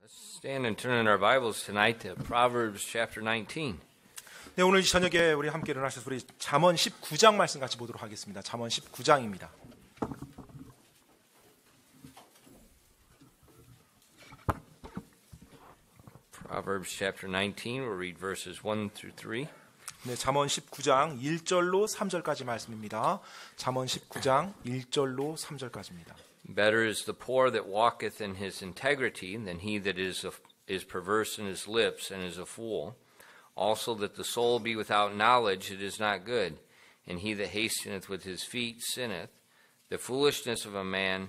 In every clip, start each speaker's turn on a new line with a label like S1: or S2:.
S1: Stand and turn in our Bibles tonight to Proverbs chapter 19.
S2: 네, 오늘 저녁에 우리 함께 일어나셔서 우리 잠언 19장 말씀 같이 보도록 하겠습니다. 잠언 19장입니다.
S1: Proverbs chapter 19, we'll read verses 1 through 3.
S2: 네, 잠언 19장 1절로 3절까지 말씀입니다. 잠언 19장 1절로 3절까지입니다.
S1: Better is the poor that walketh in his integrity than he that is perverse in his lips and is a fool. Also that the soul be without knowledge, it is not good. And he that hasteneth with his feet sinneth. The foolishness of man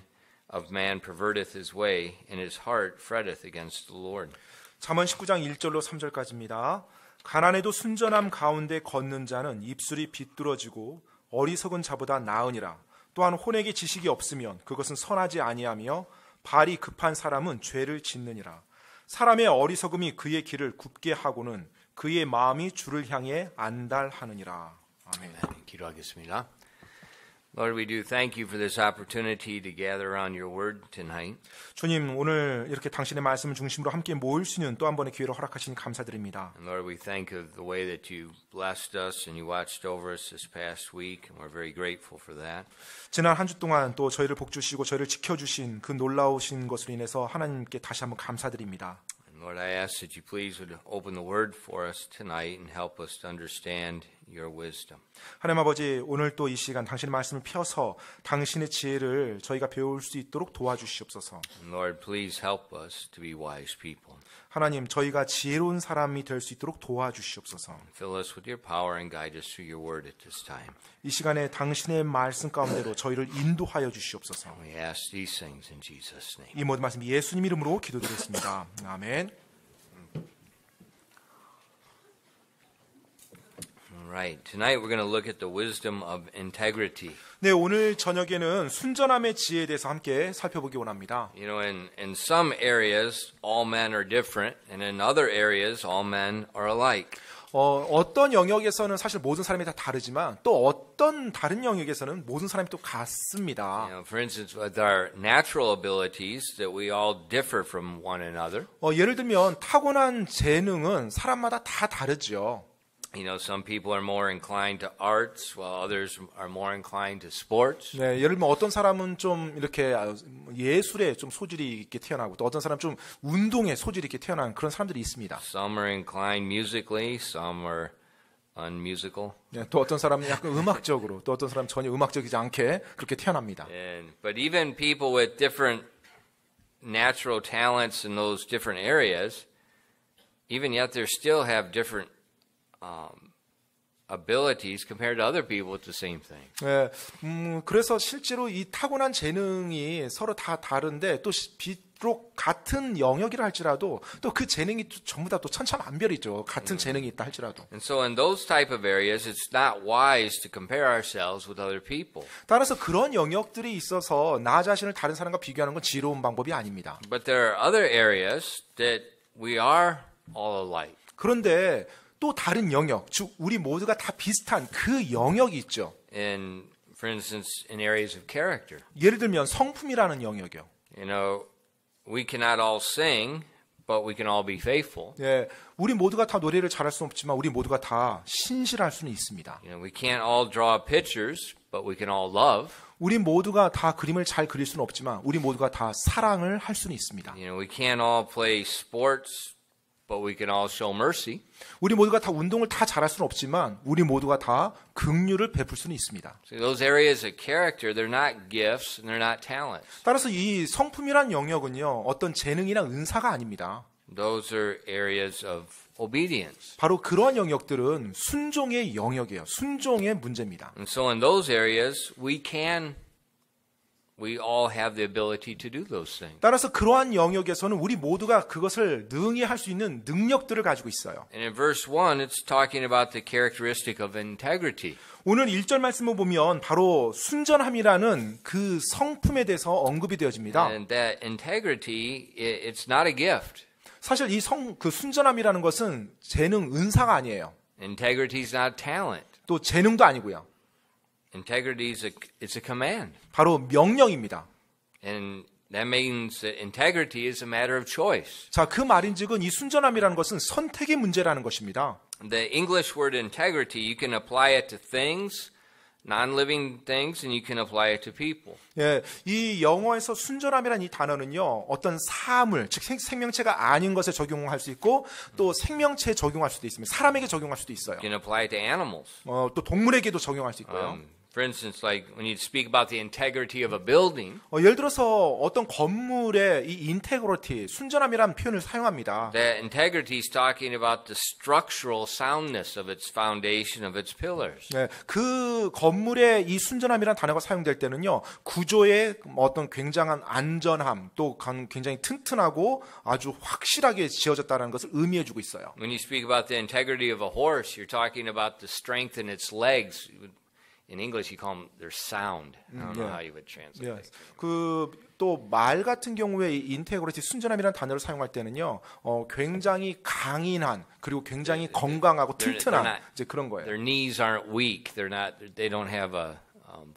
S1: perverteth his way, and his heart fretteth against the Lord.
S2: 잠언 19장 1절로 3절까지입니다. 가난해도 순전함 가운데 걷는 자는 입술이 비뚤어지고 어리석은 자보다 나으니라. 또한 혼에게 지식이 없으면 그것은 선하지 아니하며 발이 급한 사람은 죄를 짓느니라. 사람의 어리석음이 그의 길을 굽게 하고는 그의 마음이 주를 향해 안달하느니라. 아멘.
S1: 기도하겠습니다. Lord, we do thank you for this opportunity to gather around your word tonight.
S2: 주님, 오늘 이렇게 당신의 말씀을 중심으로 함께 모일 수 있는 또 한 번의 기회를 허락하시니 감사드립니다.
S1: And Lord, we thank of the way that you blessed us and you watched over us this past week, and we're very grateful for that.
S2: 지난 한 주 동안 또 저희를 복주시고 저희를 지켜주신 그 놀라우신 것으로 인해서 하나님께 다시 한번 감사드립니다.
S1: Lord, I ask that you please would open the word for us tonight and help us to understand your wisdom.
S2: 하나님 아버지, 오늘 또 이 시간 당신의 말씀을 펴서 당신의 지혜를 저희가 배울 수 있도록 도와주시옵소서.
S1: And Lord, please help us to be wise people.
S2: 하나님, 저희가 지혜로운 사람이 될 수 있도록 도와주시옵소서.
S1: Fill us with your power and guide us through your word at this time.
S2: 이 시간에 당신의 말씀 가운데로 저희를 인도하여 주시옵소서.
S1: We ask these things in Jesus' name.
S2: 이 모든 말씀 예수님 이름으로 기도드렸습니다. 아멘.
S1: Right. Tonight we're going to look at the wisdom of integrity.
S2: 네, 오늘 저녁에는 순전함의 지혜에 대해서 함께 살펴보기 원합니다.
S1: You know, in some areas all men are different, and in other areas all men are alike.
S2: 어떤 영역에서는 사실 모든 사람이 다 다르지만 또 어떤 다른 영역에서는 모든 사람이 또 같습니다.
S1: You know, for instance, with our natural abilities, that we all differ from one another.
S2: 예를 들면 타고난 재능은 사람마다 다 다르죠.
S1: You know, some people are more inclined to arts, while others are more inclined to sports.
S2: 네, 예를 들면 어떤 사람은 좀 이렇게 예술에 좀 소질이 있게 태어나고 또 어떤 사람은 좀 운동에 소질이 있게 태어난 그런 사람들이 있습니다.
S1: Some are inclined musically, some are unmusical.
S2: 네, 또 어떤 사람은 약간 음악적으로, 또 어떤 사람은 전혀 음악적이지 않게 그렇게 태어납니다.
S1: But even people with different natural talents in those different areas, even yet they still have different abilities compared to other people with the same thing.
S2: 네, 그래서 실제로 이 타고난 재능이 서로 다 다른데 또 비록 같은 영역이라 할지라도 또 그 재능이 전부 다 또 천차만별이죠. 같은 재능이 있다 할지라도.
S1: And so in those type of areas, it's not wise to compare ourselves with other people.
S2: 따라서 그런 영역들이 있어서 나 자신을 다른 사람과 비교하는 건 지혜로운 방법이 아닙니다.
S1: But there are other areas that we are all alike.
S2: 그런데 또 다른 영역, 즉 우리 모두가 다 비슷한 그 영역이 있죠.
S1: In, for instance, in areas of character.
S2: 예를 들면 성품이라는 영역이요.
S1: You know, we cannot all sing, but we can all be faithful.
S2: 예, 우리 모두가 다 노래를 잘할 수는 없지만 우리 모두가 다 신실할 수는 있습니다.
S1: You know, we can't all draw pictures, but we can all love.
S2: 우리 모두가 다 그림을 잘 그릴 수는 없지만 우리 모두가 다 사랑을 할 수는 있습니다.
S1: You know, we can't all play sports, but we can all show mercy.
S2: 우리 모두가 다 운동을 다 잘할 수는 없지만 우리 모두가 다 긍휼을 베풀 수는 있습니다.
S1: So those areas of character, they're not gifts and they're not talents.
S2: 따라서 이 성품이란 영역은요, 어떤 재능이나 은사가 아닙니다.
S1: Those are areas of obedience.
S2: 바로 그러한 영역들은 순종의 영역이에요. 순종의 문제입니다.
S1: And so in those areas, we all have the ability to do those things.
S2: 따라서 그러한 영역에서는 우리 모두가 그것을 능히 할 수 있는 능력들을 가지고 있어요.
S1: And in verse 1, it's talking about the characteristic of integrity.
S2: 오늘 1절 말씀을 보면 바로 순전함이라는 그 성품에 대해서 언급이 되어집니다.
S1: And that integrity, it's not a gift.
S2: 사실 그 순전함이라는 것은 재능, 은사가 아니에요.
S1: Integrity is not talent.
S2: 또 재능도 아니고요.
S1: Integrity is it's a command.
S2: 바로 명령입니다.
S1: And That means that integrity is a matter of choice.
S2: 자, 그 말인즉은 이 순전함이라는 것은 선택의 문제라는 것입니다.
S1: The English word integrity, you can apply it to things, non-living things, and you can apply it to people.
S2: 예, 이 영어에서 순전함이라는 이 단어는요, 어떤 사물, 즉 생명체가 아닌 것에 적용할 수 있고, 또 생명체에 적용할 수도 있습니다. 사람에게 적용할 수도 있어요.
S1: You can apply it to animals.
S2: 또 동물에게도 적용할 수 있고요.
S1: For instance, like when you speak about the integrity of a building,
S2: 예를 들어서 어떤 건물의 이 인테그리티, 순전함이라는 표현을 사용합니다.
S1: that integrity is talking about the structural soundness of its foundation, of its pillars.
S2: 네, 그 건물의 이 순전함이라는 단어가 사용될 때는요, 구조의 어떤 굉장한 안전함, 또 굉장히 튼튼하고 아주 확실하게 지어졌다는 것을 의미해주고 있어요.
S1: When you speak about the integrity of a horse, you're talking about the strength in its legs. In English, you call them, they're sound. I don't know how you would translate that.
S2: 또 말 같은 경우에 이 인테그리티 순전함이라는 단어를 사용할 때는요, 굉장히 강인한 그리고 굉장히 건강하고 튼튼한 이제 그런 거예요.
S1: Their knees aren't weak. They don't have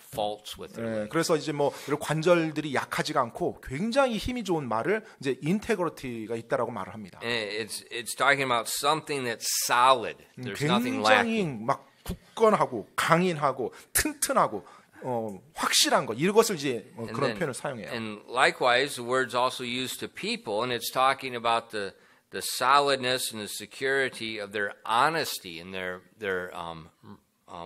S1: faults with their legs.
S2: 그래서 이제 뭐 이런 관절들이 약하지가 않고 굉장히 힘이 좋은 말을 이제 인테그리티가 있다라고 말을 합니다.
S1: It's talking about something that's solid. There's nothing lacking.
S2: 굉장히 막 굳건하고 강인하고 튼튼하고 확실한 것 이것을 이제 그런 표현을 사용해요.
S1: And likewise, the word's also used to people, and it's talking about the solidness and the security of their honesty and their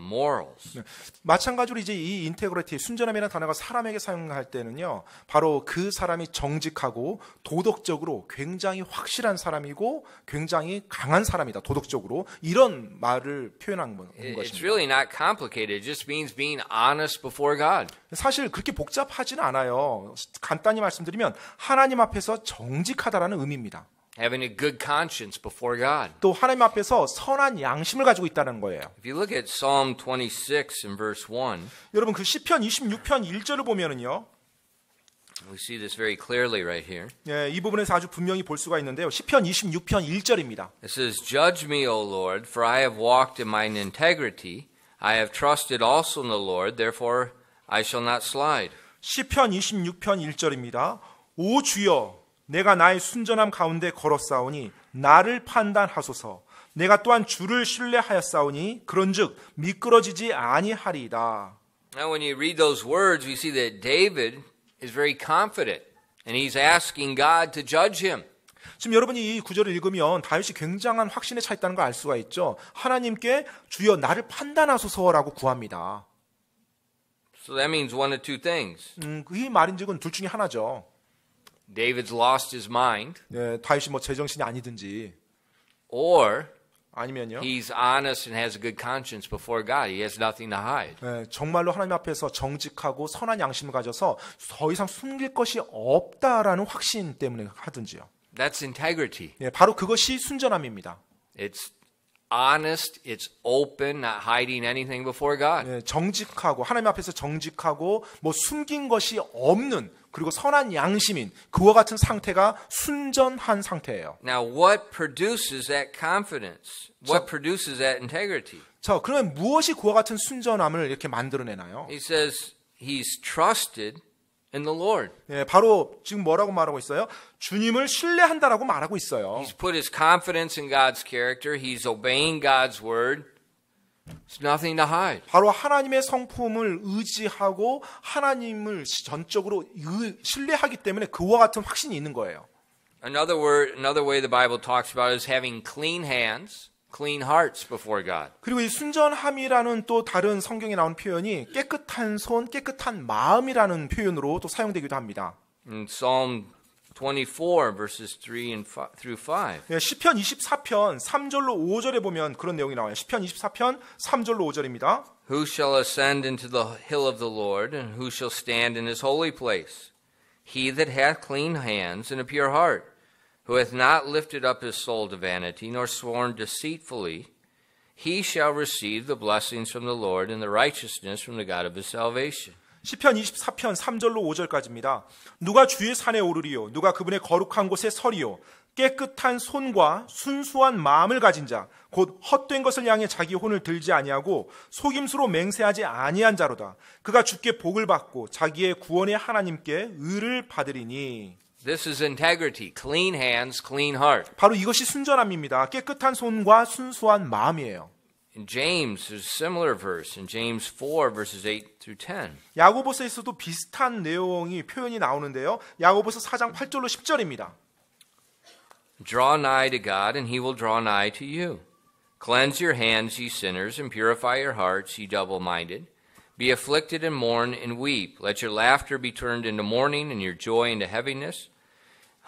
S1: morals.
S2: 마찬가지로 이제 이 인테그리티 순전함이라는 단어가 사람에게 사용할 때는요, 바로 그 사람이 정직하고 도덕적으로 굉장히 확실한 사람이고 굉장히 강한 사람이다, 도덕적으로 이런 말을 표현한
S1: It's
S2: 것입니다.
S1: really not complicated. It just means being honest before God.
S2: 사실 그렇게 복잡하지는 않아요. 간단히 말씀드리면 하나님 앞에서 정직하다라는 의미입니다.
S1: Having a good conscience before God.
S2: 또 하나님 앞에서 선한 양심을 가지고 있다는 거예요.
S1: If you look at Psalm 26 in verse 1,
S2: 여러분 그 시편 26편 1절을 보면은요,
S1: we see this very clearly right here.
S2: 예, 이 부분에서 아주 분명히 볼 수가 있는데요. 시편 26편 1절입니다.
S1: It says, "Judge me, O Lord, for I have walked in mine integrity. I have trusted also in the Lord, therefore I shall not slide."
S2: 시편 26편 1절입니다. 오 주여, 내가 나의 순전함 가운데 걸었사오니 나를 판단하소서. 내가 또한 주를 신뢰하였사오니 그런즉 미끄러지지 아니하리이다.
S1: Now when you read those words, we see that David is very confident, and he's asking God to judge him.
S2: 지금 여러분이 이 구절을 읽으면 다윗이 굉장한 확신에 차 있다는 걸 알 수가 있죠. 하나님께 주여 나를 판단하소서라고 구합니다.
S1: So that means one of two things.
S2: 이 말인즉은 둘 중에 하나죠.
S1: David's lost his mind,
S2: 네, 다윗이 뭐 제정신이 아니든지
S1: or
S2: 아니면요,
S1: he's honest and has a good conscience before God. He has nothing to hide.
S2: 네, 정말로 하나님 앞에서 정직하고 선한 양심을 가져서 더 이상 숨길 것이 없다라는 확신 때문에 하든지요.
S1: That's integrity.
S2: 네, 바로 그것이 순전함입니다.
S1: It's honest, it's open, not hiding anything before God.
S2: 네, 정직하고 하나님 앞에서 정직하고 뭐 숨긴 것이 없는 그리고 선한 양심인 그와 같은 상태가 순전한 상태예요.
S1: Now, what produces that confidence? What produces that integrity?
S2: 자, 그러면 무엇이 그와 같은 순전함을 이렇게 만들어내나요?
S1: He says he's trusted in the Lord.
S2: 예, 바로 지금 뭐라고 말하고 있어요? 주님을 신뢰한다라고 말하고 있어요.
S1: He's put his confidence in God's character. He's obeying God's word. There's nothing to hide.
S2: 바로 하나님의 성품을 의지하고 하나님을 전적으로 신뢰하기 때문에 그와 같은 확신이 있는 거예요.
S1: Another way the Bible talks about is having clean hands, clean hearts before God.
S2: 그리고 이 순전함이라는 또 다른 성경에 나온 표현이 깨끗한 손, 깨끗한 마음이라는 표현으로 또 사용되기도 합니다.
S1: In Psalm 24 verses 3 through 5.
S2: 예, 시편 24편 3절로 5절에 보면 그런 내용이 나와요. 시편 24편 3절로 5절입니다.
S1: Who shall ascend into the hill of the Lord, and who shall stand in his holy place? He that hath clean hands and a pure heart, who hath not lifted up his soul to vanity, nor sworn deceitfully, he shall receive the blessings from the Lord and the righteousness from the God of his salvation.
S2: 시편 24편 3절로 5절까지입니다. 누가 주의 산에 오르리요? 누가 그분의 거룩한 곳에 서리요? 깨끗한 손과 순수한 마음을 가진 자, 곧 헛된 것을 향해 자기 혼을 들지 아니하고 속임수로 맹세하지 아니한 자로다. 그가 주께 복을 받고 자기의 구원의 하나님께 의를 받으리니.
S1: This is integrity, clean hands, clean heart.
S2: 바로 이것이 순전함입니다. 깨끗한 손과 순수한 마음이에요.
S1: In James, there's a similar verse in James 4, verses 8 through 10.
S2: 야고보서에서도 비슷한 내용이 표현이 나오는데요. 야고보서 4장 8절로 10절입니다.
S1: Draw nigh to God, and he will draw nigh to you. Cleanse your hands, ye sinners, and purify your hearts, ye double-minded. Be afflicted and mourn and weep. Let your laughter be turned into mourning, and your joy into heaviness.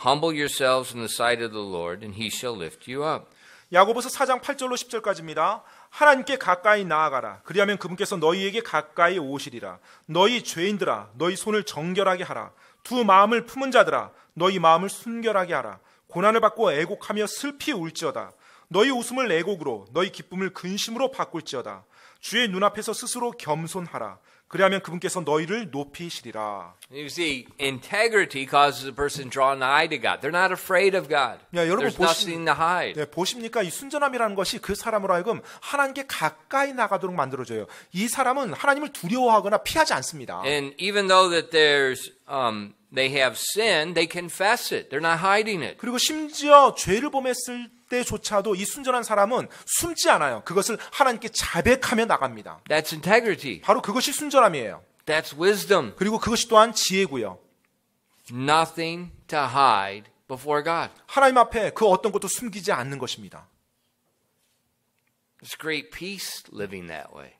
S1: Humble yourselves in the sight of the Lord, and he shall lift you up.
S2: 야고보서 4장 8절로 10절까지입니다. 하나님께 가까이 나아가라. 그리하면 그분께서 너희에게 가까이 오시리라. 너희 죄인들아, 너희 손을 정결하게 하라. 두 마음을 품은 자들아, 너희 마음을 순결하게 하라. 고난을 받고 애곡하며 슬피 울지어다. 너희 웃음을 애곡으로, 너희 기쁨을 근심으로 바꿀지어다. 주의 눈앞에서 스스로 겸손하라. 그리하면 그분께서 너희를 높이시리라.
S1: You see, integrity causes a person to draw nigh to God. They're not afraid of God.
S2: 야, 여러분
S1: There's nothing to hide.
S2: 보십니까? 이 순전함이라는 것이 그 사람으로 하여금 하나님께 가까이 나가도록 만들어줘요. 이 사람은 하나님을 두려워하거나 피하지 않습니다.
S1: And even though that they have sinned, they confess it. They're not hiding it.
S2: 그리고 심지어 죄를 범했을 때조차도 이 순전한 사람은 숨지 않아요. 그것을 하나님께 자백하며 나갑니다.
S1: That's integrity.
S2: 바로 그것이 순전함이에요.
S1: That's wisdom.
S2: 그리고 그것이 또한 지혜고요.
S1: Nothing to hide before God.
S2: 하나님 앞에 그 어떤 것도 숨기지 않는 것입니다.
S1: There's great peace living that way.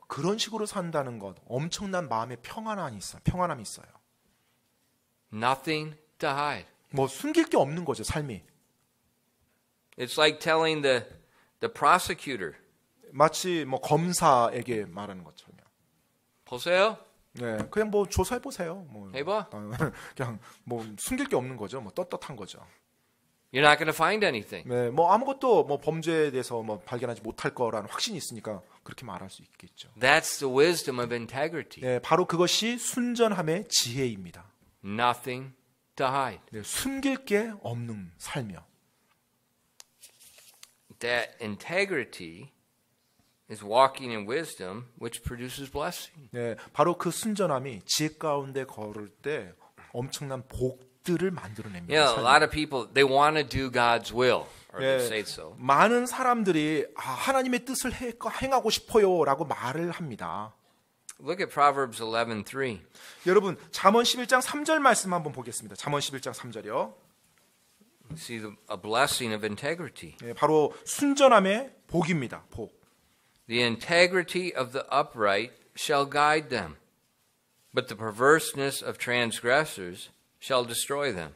S2: 그런 식으로 산다는 것, 엄청난 마음의 평안함이 있어요.
S1: Nothing to hide.
S2: 뭐 숨길 게 없는 거죠, 삶이.
S1: It's like telling the prosecutor,
S2: 마치 뭐 검사에게 말하는 것처럼.
S1: 보세요.
S2: 네, 그냥 뭐 조사해 보세요. 뭐
S1: 해봐.
S2: 그냥 뭐 숨길 게 없는 거죠. 뭐 떳떳한 거죠.
S1: You're not going to find anything.
S2: 네, 뭐 아무것도 뭐 범죄에 대해서 뭐 발견하지 못할 거라는 확신이 있으니까 그렇게 말할 수 있겠죠.
S1: That's the wisdom of integrity.
S2: 네, 바로 그것이 순전함의 지혜입니다.
S1: Nothing to hide.
S2: 네, 숨길 게 없는 삶이요.
S1: That integrity is walking in wisdom, which produces blessing.
S2: 네, 바로 그 순전함이 지혜 가운데 걸을 때 엄청난 복들을 만들어냅니다.
S1: You know, a lot of people, they want to do God's will, or they say so.
S2: 많은 사람들이 하나님의 뜻을 행하고 싶어요라고 말을 합니다.
S1: Look at Proverbs 11:3.
S2: 여러분, 잠언 11장 3절 말씀 한번 보겠습니다. 잠언 11장 3절이요.
S1: See a blessing of integrity.
S2: 네, 바로 순전함의 복입니다. 복.
S1: The integrity of the upright shall guide them, but the perverseness of transgressors shall destroy them.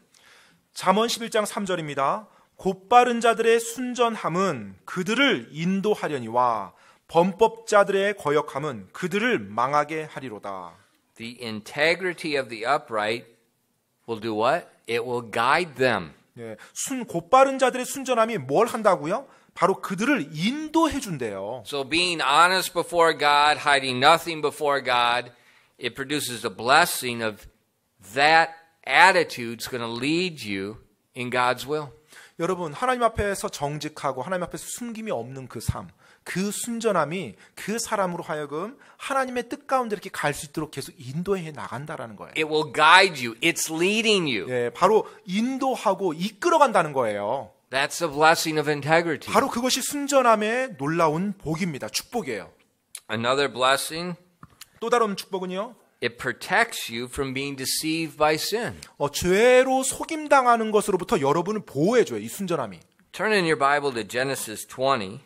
S2: 잠언 11장 3절입니다. 곧바른 자들의 순전함은 그들을 인도하려니와 범법자들의 거역함은 그들을 망하게 하리로다.
S1: The integrity of the upright will do what? It will guide them.
S2: 네, 곧바른 자들의 순전함이 뭘 한다고요? 바로 그들을 인도해 준대요.
S1: So being honest before God, hiding nothing before God, it produces a blessing of that attitude's going to lead you in God's will.
S2: 여러분, 하나님 앞에서 정직하고 하나님 앞에서 숨김이 없는 그 삶, 그 순전함이 그 사람으로 하여금 하나님의 뜻 가운데 이렇게 갈 수 있도록 계속 인도해 나간다라는 거예요.
S1: It will guide you. It's leading you.
S2: 예, 바로 인도하고 이끌어간다는 거예요.
S1: That's the blessing of integrity.
S2: 바로 그것이 순전함의 놀라운 복입니다. 축복이에요.
S1: Another blessing,
S2: 또 다른 축복은요.
S1: it protects you from being deceived by sin.
S2: 죄로 속임당하는 것으로부터 여러분을 보호해줘요. 이 순전함이.
S1: Turn in your Bible to Genesis 20.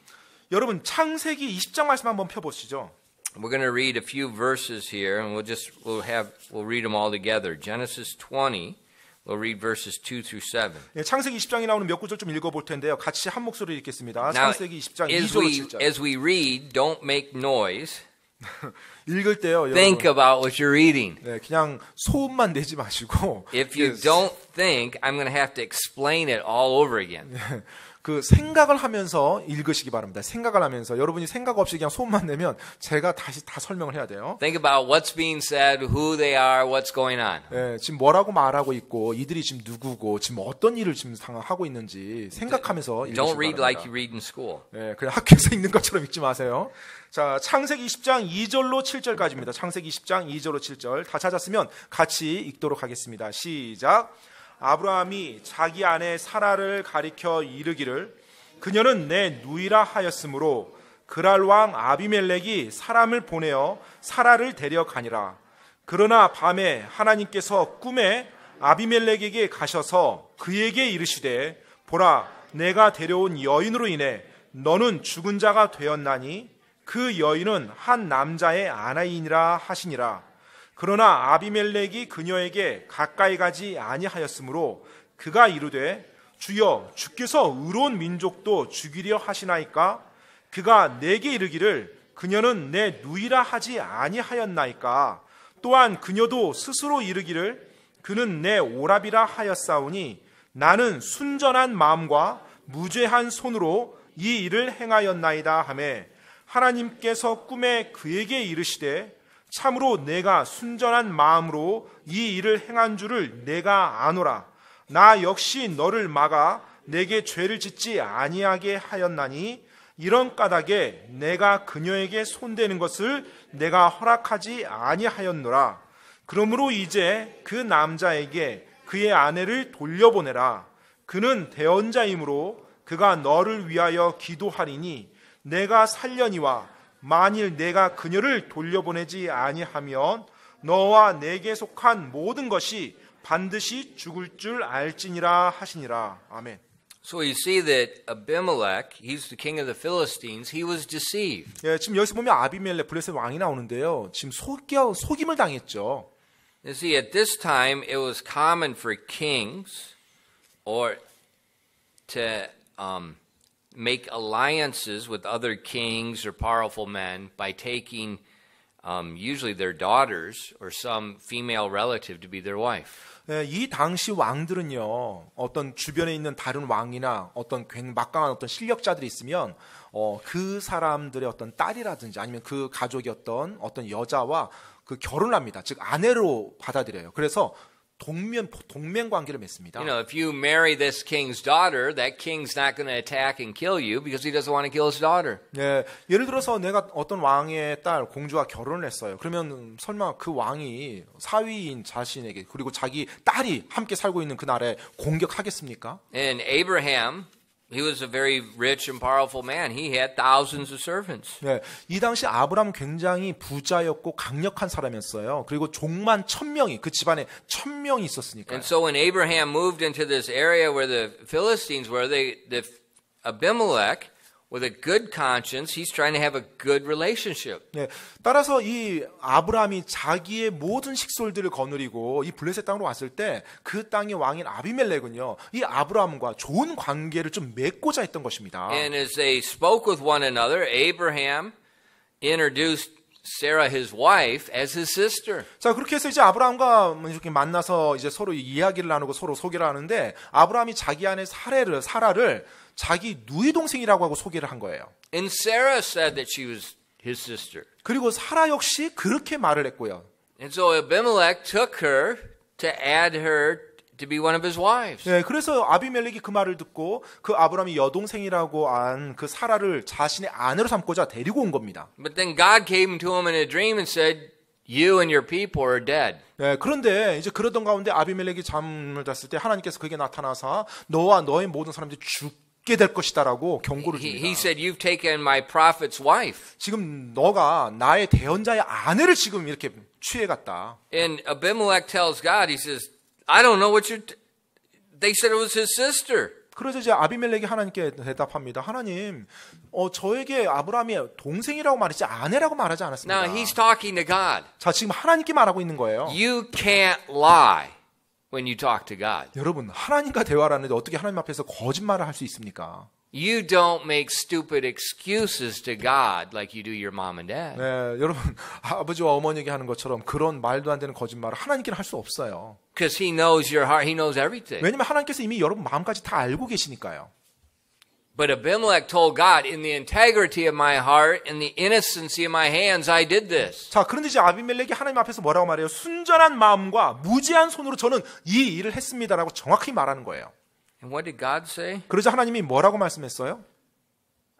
S2: 여러분, 창세기 20장 말씀 한번 펴보시죠.
S1: We're going to read a few verses here, and we'll read them all together. Genesis 20. We'll read verses 2 through 7.
S2: 예, 창세기 20장에 나오는 몇 구절 좀 읽어볼 텐데요. 같이 한 목소리 읽겠습니다.
S1: Now,
S2: 창세기 20장 2절로 7절.
S1: as we read, don't make noise.
S2: 읽을 때요,
S1: Think
S2: 여러분.
S1: about what you're reading.
S2: 네, 그냥 소음만 내지 마시고.
S1: If you don't think, I'm going to have to explain it all over again.
S2: 그 생각을 하면서 읽으시기 바랍니다. 생각을 하면서 여러분이 생각 없이 그냥 소문만 내면 제가 다시 다 설명을 해야 돼요.
S1: Think about what's being said, who they are, what's going on.
S2: 예, 지금 뭐라고 말하고 있고 이들이 지금 누구고 지금 어떤 일을 지금 하고 있는지 생각하면서 읽으시기
S1: Don't read
S2: 바랍니다.
S1: like you read in school.
S2: 예, 그냥 학교에서 읽는 것처럼 읽지 마세요. 자, 창세기 20장 2절로 7절까지입니다. 창세기 20장 2절로 7절 다 찾았으면 같이 읽도록 하겠습니다. 시작. 아브라함이 자기 아내 사라를 가리켜 이르기를 그녀는 내 누이라 하였으므로 그랄 왕 아비멜렉이 사람을 보내어 사라를 데려가니라. 그러나 밤에 하나님께서 꿈에 아비멜렉에게 가셔서 그에게 이르시되 보라 내가 데려온 여인으로 인해 너는 죽은 자가 되었나니 그 여인은 한 남자의 아내이니라 하시니라. 그러나 아비멜렉이 그녀에게 가까이 가지 아니하였으므로 그가 이르되 주여 주께서 의로운 민족도 죽이려 하시나이까? 그가 내게 이르기를 그녀는 내 누이라 하지 아니하였나이까? 또한 그녀도 스스로 이르기를 그는 내 오랍이라 하였사오니 나는 순전한 마음과 무죄한 손으로 이 일을 행하였나이다 하매 하나님께서 꿈에 그에게 이르시되 참으로 내가 순전한 마음으로 이 일을 행한 줄을 내가 아노라. 나 역시 너를 막아 내게 죄를 짓지 아니하게 하였나니 이런 까닭에 내가 그녀에게 손대는 것을 내가 허락하지 아니하였노라. 그러므로 이제 그 남자에게 그의 아내를 돌려보내라. 그는 대언자이므로 그가 너를 위하여 기도하리니 내가 살려니와 만일 내가 그녀를 돌려보내지 아니하면 너와 내게 속한 모든 것이 반드시 죽을 줄 알지니라 하시니라. 아멘.
S1: So you see that Abimelech, he's the king of the Philistines, he was deceived.
S2: 예, 지금 여기서 보면 아비멜렉 블레셋 왕이 나오는데요. 지금 속임을 당했죠.
S1: You see, at this time, it was common for kings or to make alliances with other kings or powerful men by taking usually their daughters or some female relative to be their wife.
S2: 예, 이 당시 왕들은요, 어떤 주변에 있는 다른 왕이나 어떤 막강한 어떤 실력자들이 있으면 그 사람들의 어떤 딸이라든지 아니면 그 가족의 어떤 여자와 그 결혼을 합니다. 즉 아내로 받아들여요. 그래서 동맹 관계를 맺습니다.
S1: You know, if you marry this king's daughter, that king's not going to attack and kill you because he doesn't want to kill his daughter.
S2: 예, 예를 들어서 내가 어떤 왕의 딸 공주와 결혼을 했어요. 그러면 설마 그 왕이 사위인 자신에게 그리고 자기 딸이 함께 살고 있는 그 나라에 공격하겠습니까?
S1: And Abraham, he was a very rich and powerful man. He had thousands of servants.
S2: 네, 이 당시 아브라함 굉장히 부자였고 강력한 사람이었어요. 그리고 종만 1000명이 그 집안에 1000명이 있었으니까요.
S1: And so when Abraham moved into this area where the Philistines were, the Abimelech, with a good conscience, he's trying to have a good relationship.
S2: 네, 따라서 이 아브라함이 자기의 모든 식솔들을 거느리고 이 블레셋 땅으로 왔을 때 그 땅의 왕인 아비멜렉은요, 이 아브라함과 좋은 관계를 좀 맺고자 했던 것입니다.
S1: And as they spoke with one another, Abraham introduced Sarah, his wife, as his sister.
S2: 자, 그렇게 해서 이제 아브라함과 이렇게 만나서 이제 서로 이야기를 나누고 서로 소개를 하는데 아브라함이 자기 아내 사라를 자기 누이 동생이라고 하고 소개를 한 거예요.
S1: And Sarah said that she was his sister.
S2: 그리고 사라 역시 그렇게 말을 했고요.
S1: And so Abimelech took her to add her to be one of his wives.
S2: 네, 그래서 아비멜렉이 그 말을 듣고 그 아브라함이 여동생이라고 한 그 사라를 자신의 아내로 삼고자 데리고 온 겁니다.
S1: But then God came to him in a dream and said, "You and your people are dead."
S2: 네, 그런데 이제 그러던 가운데 아비멜렉이 잠을 잤을 때 하나님께서 그에게 나타나서 너와 너의 모든 사람들이 죽게 될 것이다라고 경고를
S1: He
S2: 줍니다.
S1: said, "You've taken my prophet's wife."
S2: 지금 너가 나의 대언자의 아내를 지금 이렇게 취해갔다.
S1: And Abimelech tells God, he says, "I don't know what you're." They said it was his sister.
S2: 그래서 이제 아비멜렉이 하나님께 대답합니다. 하나님, 저에게 아브라함이 동생이라고 말했지 아내라고 말하지 않았습니다.
S1: Now he's talking to God.
S2: 자, 지금 하나님께 말하고 있는 거예요.
S1: You can't lie when you talk to God.
S2: 여러분, 하나님과 대화를 하는데 어떻게 하나님 앞에서 거짓말을 할 수 있습니까?
S1: You don't make stupid excuses to God like you do your mom and dad.
S2: 네, 여러분, 아버지와 어머니에게 하는 것처럼 그런 말도 안 되는 거짓말을 하나님께는 할 수 없어요.
S1: Because he knows your heart. He knows everything.
S2: 왜냐하면 하나님께서 이미 여러분 마음까지 다 알고 계시니까요.
S1: But Abimelech told God, in the integrity of my heart and the innocency of my hands, I did this.
S2: 자, 그런데 이제 아비멜렉이 하나님 앞에서 뭐라고 말해요? 순전한 마음과 무지한 손으로 저는 이 일을 했습니다라고 정확히 말하는 거예요.
S1: And what did God say?
S2: 그러자 하나님이 뭐라고 말씀했어요?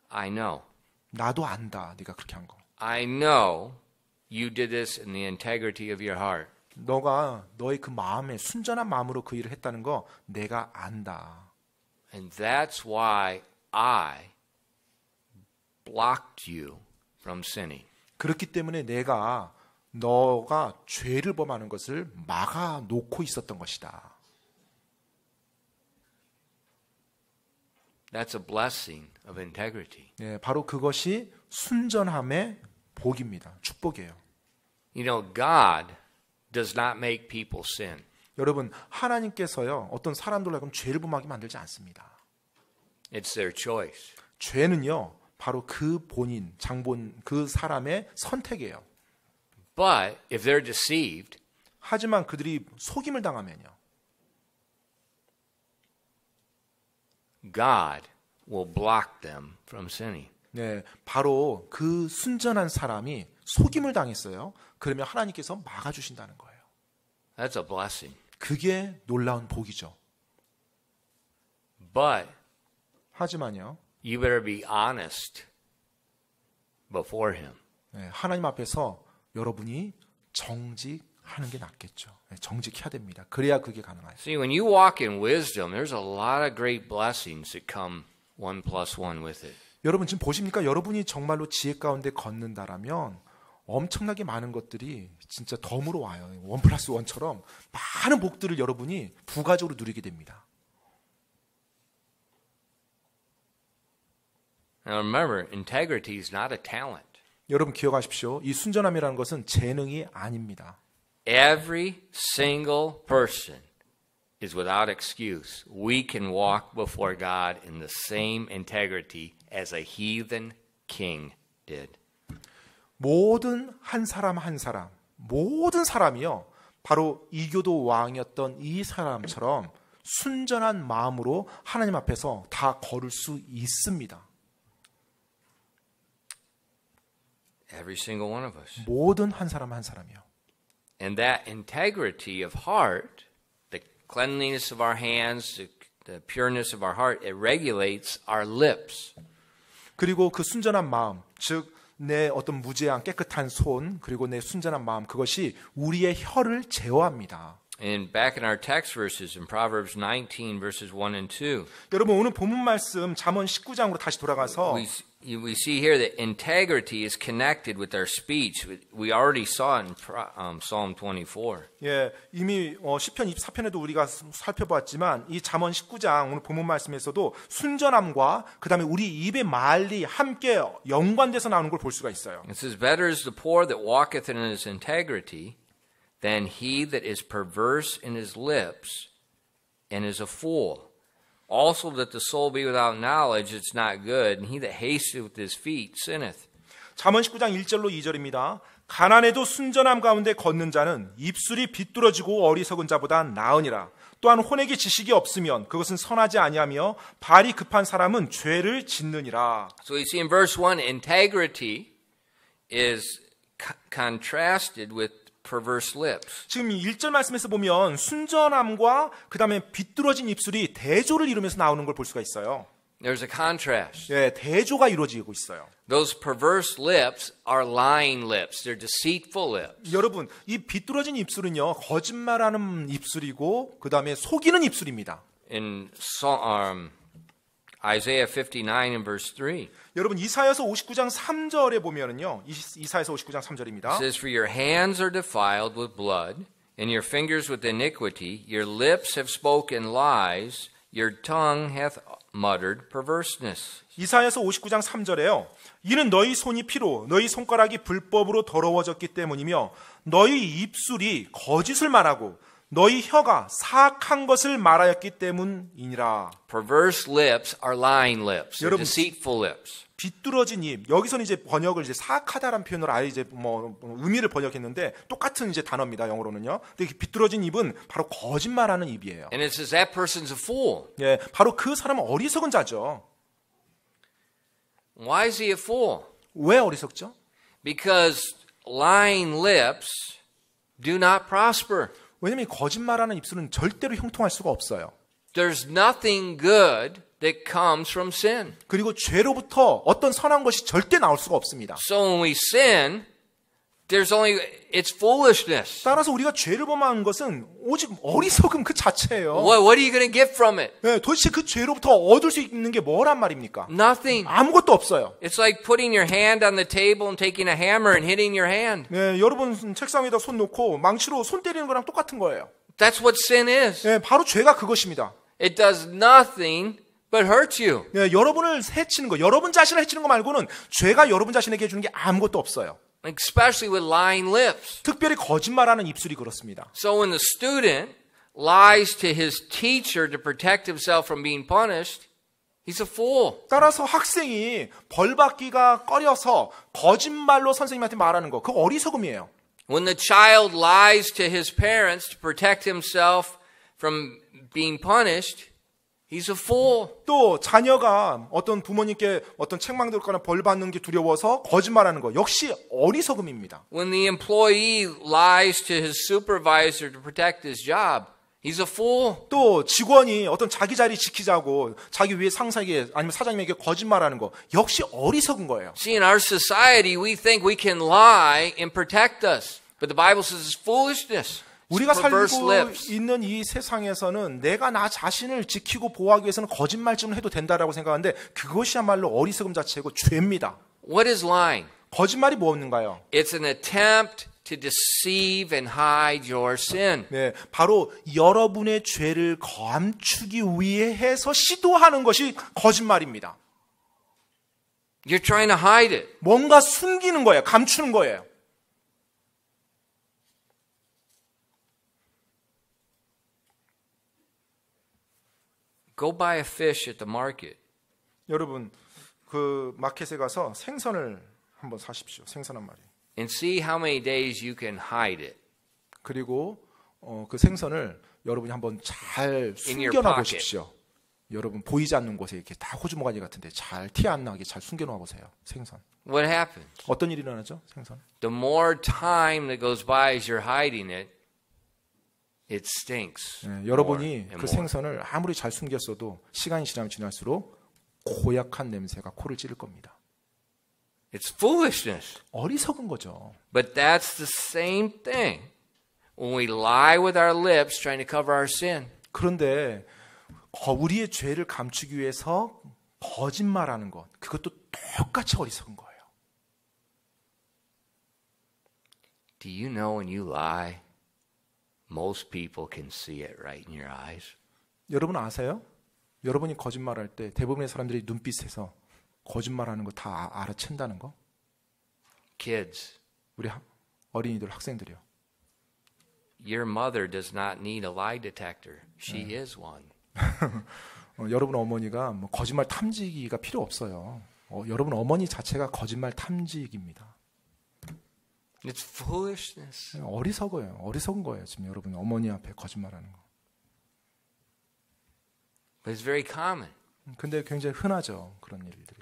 S1: I know.
S2: 나도 안다. 네가 그렇게 한 거.
S1: I know you did this in the integrity of your heart.
S2: 너가 너의 그 마음에 순전한 마음으로 그 일을 했다는 거 내가 안다.
S1: And that's why I blocked you from sinning.
S2: 그렇기 때문에 내가 너가 죄를 범하는 것을 막아 놓고 있었던 것이다.
S1: That's a blessing of integrity.
S2: 네, 바로 그것이 순전함의 복입니다. 축복이에요.
S1: You know, God does not make people sin.
S2: 여러분, 하나님께서요, 어떤 사람들로 하여금 죄를 범하게 만들지 않습니다.
S1: It's their choice.
S2: 죄는요, 바로 그 본인, 장본, 그 사람의 선택이에요.
S1: But if they're deceived,
S2: 하지만 그들이 속임을 당하면요,
S1: God will block them from sinning.
S2: 네, 바로 그 순전한 사람이 속임을 당했어요. 그러면 하나님께서 막아주신다는 거예요.
S1: That's a blessing.
S2: 그게 놀라운 복이죠.
S1: But
S2: 하지만요,
S1: you better be honest before Him.
S2: 네, 하나님 앞에서 여러분이 정직하는 게 낫겠죠. 네, 정직해야 됩니다. 그래야 그게 가능해요.
S1: See, when you walk in wisdom, there's a lot of great blessings that come 1 + 1 with it.
S2: 여러분 지금 보십니까? 여러분이 정말로 지혜 가운데 걷는다라면 엄청나게 많은 것들이 진짜 덤으로 와요. 1 + 1처럼 많은 복들을 여러분이 부가적으로 누리게 됩니다.
S1: Now remember, integrity is not a talent.
S2: 여러분 기억하십시오. 이 순전함이라는 것은 재능이 아닙니다.
S1: Every single person is without excuse. We can walk before God in the same integrity as a heathen king did.
S2: 모든 한 사람 한 사람, 모든 사람이요. 바로 이교도 왕이었던 이 사람처럼 순전한 마음으로 하나님 앞에서 다 걸을 수 있습니다.
S1: Every single one of us.
S2: 모든 한 사람 한 사람이요.
S1: And that integrity of heart, the cleanliness of our hands, the pureness of our heart, it regulates our lips.
S2: 그리고 그 순전한 마음, 즉 내 어떤 무죄한 깨끗한 손, 그리고 내 순전한 마음, 그것이 우리의 혀를 제어합니다.
S1: And back in our text verses in Proverbs 19 verses 1 and 2.
S2: 여러분 오늘 본문 말씀 잠언 19장으로 다시 돌아가서
S1: We see here that integrity is connected with our speech. We already saw it in Psalm 24.
S2: 예, 이미 시편 24편에도 우리가 살펴봤지만 이 잠언 19장 오늘 본문 말씀에서도 순전함과 그다음에 우리 입의 말이 함께 연관돼서 나오는 걸 볼 수가 있어요.
S1: It says, "Better is the poor that walketh in his integrity than he that is perverse in his lips and is a fool. Also that the soul be without knowledge, it's not good, and he that hasteth with his feet sinneth."
S2: 잠언 19장 1절로 2절입니다. 가난해도 순전함 가운데 걷는 자는 입술이 비뚤어지고 어리석은 자보다 나으니라. 또한 혼에게 지식이 없으면 그것은 선하지 아니하며 발이 급한 사람은 죄를 짓느니라.
S1: So we see in verse 1, integrity is contrasted with perverse lips.
S2: 지금 1절 말씀에서 보면 순전함과 그 다음에 비뚤어진 입술이 대조를 이루면서 나오는 걸 볼 수가 있어요.
S1: There's a contrast.
S2: 예, 대조가 이루어지고 있어요.
S1: Those perverse lips are lying lips. They're deceitful lips.
S2: 여러분, 이 비뚤어진 입술은요, 거짓말하는 입술이고 그 다음에 속이는 입술입니다.
S1: In Isaiah 59 and verse 3.
S2: 여러분 이사야서 59장 3절에 보면은요. 이사야서 59장 3절입니다.
S1: It says, "For your hands are defiled with blood, and your fingers with iniquity. Your lips have spoken lies. Your tongue hath muttered perverseness."
S2: 이사야서 59장 3절에요. 이는 너희 손이 피로 너희 손가락이 불법으로 더러워졌기 때문이며 너희 입술이 거짓을 말하고 너희 혀가 사악한 것을 말하였기 때문이니라.
S1: Perverse lips are lying lips. They're
S2: 여러분,
S1: deceitful lips.
S2: 비뚤어진 입. 여기서는 이제 번역을 이제 사악하다라는 표현으로 아예 이제 의미를 번역했는데 똑같은 이제 단어입니다. 영어로는요. 근데 비뚤어진 입은 바로 거짓말하는 입이에요.
S1: And it says that person's a fool.
S2: 예, 바로 그 사람은 어리석은 자죠.
S1: Why is he a fool?
S2: 왜 어리석죠?
S1: Because lying lips do not prosper.
S2: 왜냐하면 이 거짓말하는 입술은 절대로 형통할 수가 없어요.
S1: There's nothing good that comes from sin.
S2: 그리고 죄로부터 어떤 선한 것이 절대 나올 수가 없습니다.
S1: So when we sin, it's foolishness.
S2: 따라서 우리가 죄를 범하는 것은 오직 어리석음 그 자체예요.
S1: What are you going to get from it?
S2: 네, 도대체 그 죄로부터 얻을 수 있는 게 뭐란 말입니까?
S1: Nothing.
S2: 아무것도 없어요.
S1: It's like putting your hand on the table and taking a hammer and hitting your hand.
S2: 네, 여러분 책상 위에다 손 놓고 망치로 손 때리는 거랑 똑같은 거예요.
S1: That's what sin is.
S2: 네, 바로 죄가 그것입니다.
S1: It does nothing but hurt you.
S2: 네, 여러분을 해치는 거, 여러분 자신을 해치는 거 말고는 죄가 여러분 자신에게 해주는 게 아무것도 없어요.
S1: Especially with lying lips.
S2: 특별히 거짓말하는 입술이 그렇습니다.
S1: So when the student lies to his teacher to protect himself from being punished, he's a fool.
S2: 따라서 학생이 벌 받기가 꺼려서 거짓말로 선생님한테 말하는 거, 그거 어리석음이에요.
S1: When the child lies to his parents to protect himself from being punished, he's a fool.
S2: 또 자녀가 어떤 부모님께 어떤 책망 들거나 벌 받는 게 두려워서 거짓말하는 거 역시 어리석음입니다.
S1: When the employee lies to his supervisor to protect his job, he's a fool.
S2: 또 직원이 어떤 자기 자리 지키자고 자기 위에 상사에게 아니면 사장님에게 거짓말하는 거 역시 어리석은 거예요.
S1: See, in our society, we think we can lie and protect us. But the Bible says it's foolishness.
S2: 우리가
S1: Perverse
S2: 살고
S1: lips.
S2: 있는 이 세상에서는 내가 나 자신을 지키고 보호하기 위해서는 거짓말쯤은 해도 된다라고 생각하는데 그것이야말로 어리석음 자체고 죄입니다.
S1: What is lying?
S2: 거짓말이 무엇인가요?
S1: It's an attempt to deceive and hide your sin.
S2: 네, 바로 여러분의 죄를 감추기 위해서 시도하는 것이 거짓말입니다.
S1: You're trying to hide it.
S2: 뭔가 숨기는 거예요. 감추는 거예요.
S1: Go buy a fish at the market.
S2: 여러분, 그 마켓에 가서 생선을 한번 사십시오. 생선 한 마리.
S1: And see how many days you can hide it.
S2: 그리고 그 생선을 여러분이 한번 잘 숨겨놔 보십시오. 여러분 보이지 않는 곳에 이렇게 다 호주머니 같은데 잘 티 안 나게 잘 숨겨놔 보세요. 생선.
S1: What happens?
S2: 어떤 일이 일어나죠? 생선.
S1: The more time that goes by as you're hiding it, it stinks.
S2: 네,
S1: more
S2: 여러분이
S1: and
S2: 그
S1: more.
S2: 생선을 아무리 잘 숨겼어도 시간이 지나면 지날수록 고약한 냄새가 코를 찌를 겁니다.
S1: It's foolishness.
S2: 어리석은 거죠.
S1: But that's the same thing when we lie with our lips trying to cover our sin.
S2: 그런데 우리의 죄를 감추기 위해서 거짓말하는 것, 그것도 똑같이 어리석은 거예요.
S1: Do you know when you lie, most people can see it right in your eyes?
S2: 여러분 아세요? 여러분이 거짓말할 때 대부분의 사람들이 눈빛에서 거짓말하는 거 다 알아챈다는 거?
S1: Kids,
S2: 우리 어린이들, 학생들이요.
S1: your mother does not need a lie detector. She is one.
S2: 여러분 어머니가 뭐 거짓말 탐지기가 필요 없어요. 여러분 어머니 자체가 거짓말 탐지기입니다.
S1: It's foolishness.
S2: 어리석어요. 어리석은 거예요. 지금 여러분 어머니 앞에 거짓말하는 거.
S1: But it's very common.
S2: 근데 굉장히 흔하죠. 그런 일들이.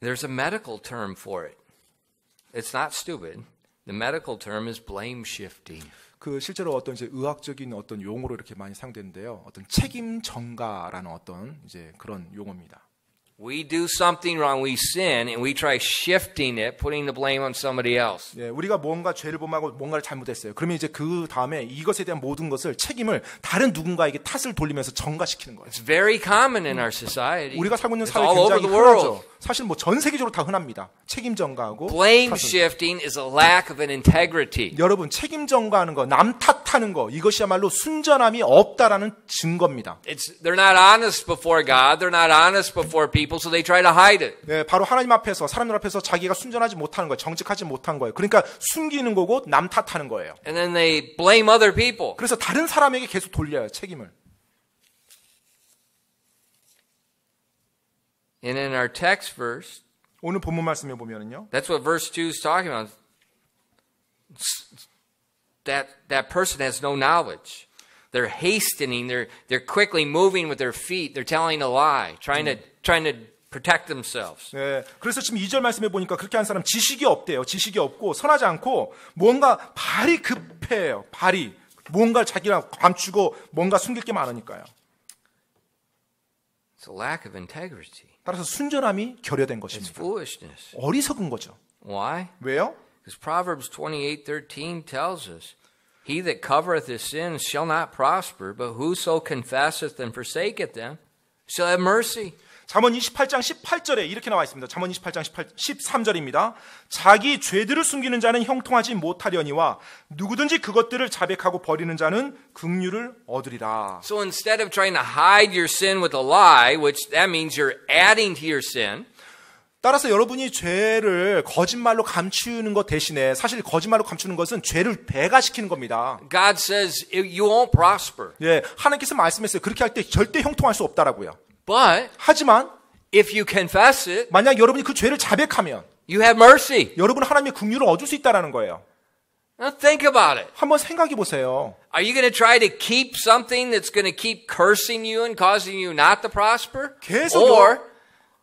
S1: There's a medical term for it. It's not stupid. The medical term is blame shifting.
S2: 그 실제로 어떤 이제 의학적인 어떤 용어로 이렇게 많이 사용되는데요. 어떤 책임 전가라는 어떤 이제 그런 용어입니다.
S1: We do something wrong, we sin, and we try shifting it, putting the blame on somebody else.
S2: 예, 우리가 뭔가 죄를 범하고 뭔가를 잘못했어요. 그러면 이제 그 다음에 이것에 대한 모든 것을 책임을 다른 누군가에게 탓을 돌리면서 전가시키는 거예요.
S1: It's very common in our society.
S2: 우리가 살고 있는
S1: It's
S2: 사회
S1: all over
S2: 굉장히
S1: the world.
S2: 흔하죠. 사실 뭐 전 세계적으로 다 흔합니다. 책임 전가하고
S1: Blame
S2: 탓을.
S1: shifting is a lack of an integrity.
S2: 여러분 책임 전가하는 거, 남 탓하는 거 이것이야말로 순전함이 없다라는 증거입니다.
S1: They're not honest before God. They're not honest before people, so they try to hide it.
S2: 네, 바로 하나님 앞에서 사람들 앞에서 자기가 순전하지 못하는 거예요. 정직하지 못한 거예요. 그러니까 숨기는 거고 남 탓하는 거예요.
S1: And then they blame other people.
S2: 그래서 다른 사람에게 계속 돌려요, 책임을.
S1: And in our text verse,
S2: 오늘 본문 말씀에 보면은요.
S1: that's what verse 2 is talking about. That person has no knowledge. They're hastening. They're quickly moving with their feet. They're telling a lie, trying to protect themselves.
S2: 네, 그래서 지금 2절 말씀해 보니까 그렇게 한 사람 지식이 없대요. 지식이 없고 선하지 않고 뭔가 발이 급해요. 발이 뭔가 자기가 감추고 뭔가 숨길 게 많으니까요.
S1: It's a lack of integrity.
S2: 따라서 순전함이 결여된
S1: It's
S2: 것입니다.
S1: foolishness.
S2: 어리석은 거죠.
S1: Why?
S2: 왜요?
S1: Because Proverbs 28:13 tells us, He that covereth his sins shall not prosper, but whoso confesseth and forsaketh them shall have mercy.
S2: 잠언 28장 18절에 이렇게 나와 있습니다. 잠언 28장 13절입니다. 자기 죄들을 숨기는 자는 형통하지 못하려니와 누구든지 그것들을 자백하고 버리는 자는 긍휼을 얻으리라.
S1: So instead of trying to hide your sin with a lie, which that means you're adding to your sin,
S2: 따라서 여러분이 죄를 거짓말로 감추는 것 대신에 사실 거짓말로 감추는 것은 죄를 배가시키는 겁니다.
S1: God says you won't prosper.
S2: 예, 하나님께서 말씀했어요. 그렇게 할 때 절대 형통할 수 없다라고요.
S1: But
S2: 하지만
S1: if you confess it,
S2: 만약 여러분이 그 죄를 자백하면
S1: you have mercy.
S2: 여러분 하나님의 긍휼을 얻을 수 있다라는 거예요.
S1: Now think about it.
S2: 한번 생각해 보세요.
S1: Are you going to try to keep something that's going to keep cursing you and causing you not to prosper?
S2: 계속
S1: Or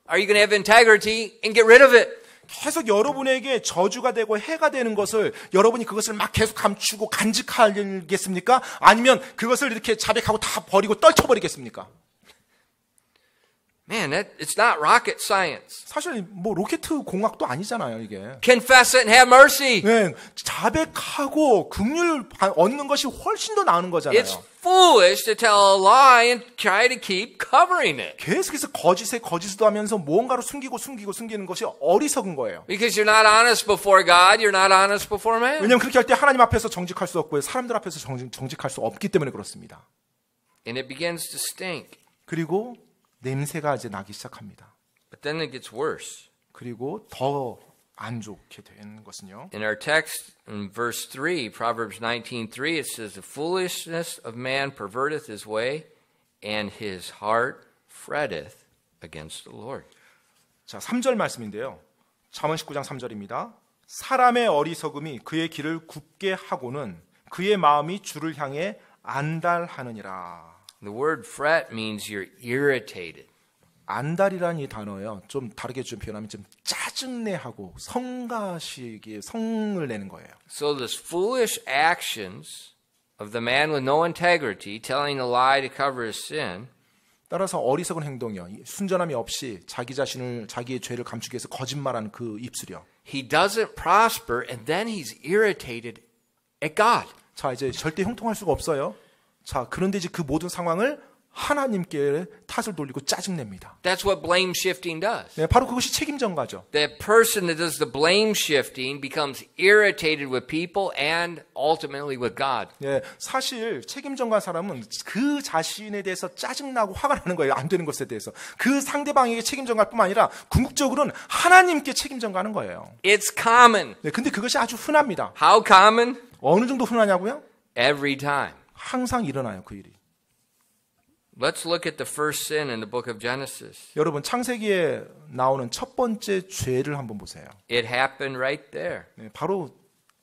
S1: are you going to have integrity and get rid of it?
S2: 계속 여러분에게 저주가 되고 해가 되는 것을 여러분이 그것을 막 계속 감추고 간직하겠습니까? 아니면 그것을 이렇게 자백하고 다 버리고 떨쳐버리겠습니까?
S1: Man, it's not rocket science.
S2: 사실 뭐 로켓 공학도 아니잖아요, 이게.
S1: Confess it and have mercy.
S2: 네, 자백하고 긍휼 얻는 것이 훨씬 더 나은 거잖아요.
S1: It's foolish to tell a lie and try to keep covering it.
S2: 계속해서 거짓을 하면서 무언가를 숨기는 것이 어리석은 거예요.
S1: Because you're not honest before God, you're not honest before man.
S2: 왜냐하면 그렇게 할 때 하나님 앞에서 정직할 수 없고요. 사람들 앞에서 정직할 수 없기 때문에 그렇습니다.
S1: And it begins to stink.
S2: 그리고 냄새가 이제 나기 시작합니다.
S1: But then it gets worse.
S2: 그리고 더 안 좋게 되는 것은요.
S1: In our text, in verse 3, Proverbs 19:3, it says, The foolishness of man perverteth his way, and his heart fretteth against the Lord.
S2: 자, 3절 말씀인데요. 잠언 19장 3절입니다. 사람의 어리석음이 그의 길을 굽게 하고는 그의 마음이 주를 향해 안달하느니라.
S1: The word fret means you're irritated.
S2: 안달이라는 이 단어요. 좀 다르게 좀 표현하면 좀 짜증내하고 성가시기에 성을 내는 거예요.
S1: So this foolish actions of the man with no integrity, telling a lie to cover his sin,
S2: 따라서 어리석은 행동이요. 순전함이 없이 자기의 죄를 감추기 위해서 거짓말하는 그 입술이요.
S1: he doesn't prosper, and then he's irritated at God.
S2: 자, 이제 절대 형통할 수가 없어요. 자, 그런데 이제 그 모든 상황을 하나님께 탓을 돌리고 짜증냅니다.
S1: That's what blame shifting does.
S2: 네, 바로 그것이 책임 전가죠.
S1: The person that does the blame shifting becomes irritated with people and ultimately with God.
S2: 네, 사실 책임 전가한 사람은 그 자신에 대해서 짜증나고 화가 나는 거예요. 안 되는 것에 대해서. 그 상대방에게 책임 전가할 뿐만 아니라 궁극적으로는 하나님께 책임 전가하는 거예요.
S1: It's common.
S2: 네, 근데 그것이 아주 흔합니다.
S1: How common?
S2: 어느 정도 흔하냐고요?
S1: Every time.
S2: 항상 일어나요, 그 일이.
S1: Let's look at the first sin in the book of Genesis.
S2: 여러분, 창세기에 나오는 첫 번째 죄를 한번 보세요.
S1: It happened right there.
S2: 네, 바로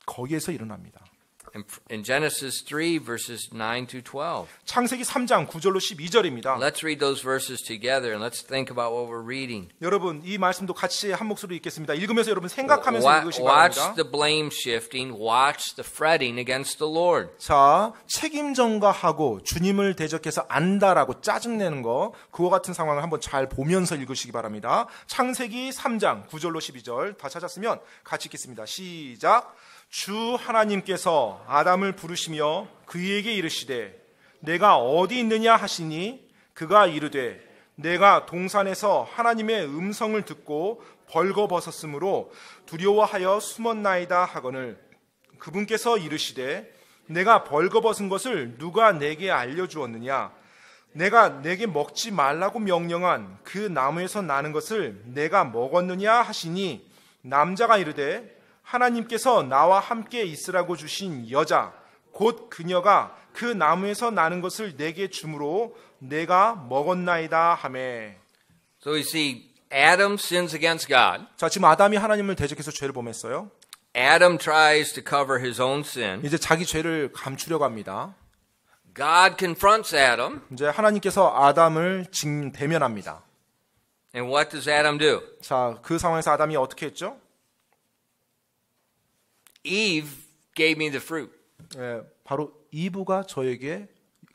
S2: 거기에서 일어납니다.
S1: In Genesis 3, verses 9 to 12.
S2: 창세기 3장 9절로 12절입니다.
S1: Let's read those verses together and let's think about what we're reading.
S2: 여러분, 이 말씀도 같이 한 목소리로 읽겠습니다. 읽으면서 여러분 생각하면서 읽으시기
S1: Watch
S2: 바랍니다.
S1: the blame shifting, watch the fretting against the Lord.
S2: 자, 책임 전가하고 주님을 대적해서 안달하고 짜증내는 거, 그와 같은 상황을 한번 잘 보면서 읽으시기 바랍니다. 창세기 3장 9절로 12절 다 찾았으면 같이 읽겠습니다. 시작. 주 하나님께서 아담을 부르시며 그에게 이르시되 내가 어디 있느냐 하시니 그가 이르되 내가 동산에서 하나님의 음성을 듣고 벌거벗었으므로 두려워하여 숨었나이다 하거늘 그분께서 이르시되 내가 벌거벗은 것을 누가 내게 알려주었느냐 내가 내게 먹지 말라고 명령한 그 나무에서 나는 것을 내가 먹었느냐 하시니 남자가 이르되 하나님께서 나와 함께 있으라고 주신 여자 곧 그녀가 그 나무에서 나는 것을 내게 주므로 내가 먹었나이다 하매.
S1: So we see Adam sins against God.
S2: 자, 지금 아담이 하나님을 대적해서 죄를 범했어요.
S1: Adam tries to cover his own sin.
S2: 이제 자기 죄를 감추려고 합니다.
S1: God confronts Adam.
S2: 이제 하나님께서 아담을 대면합니다.
S1: And what does Adam do?
S2: 자, 그 상황에서 아담이 어떻게 했죠?
S1: Eve gave me the fruit.
S2: 예, 바로 이브가 저에게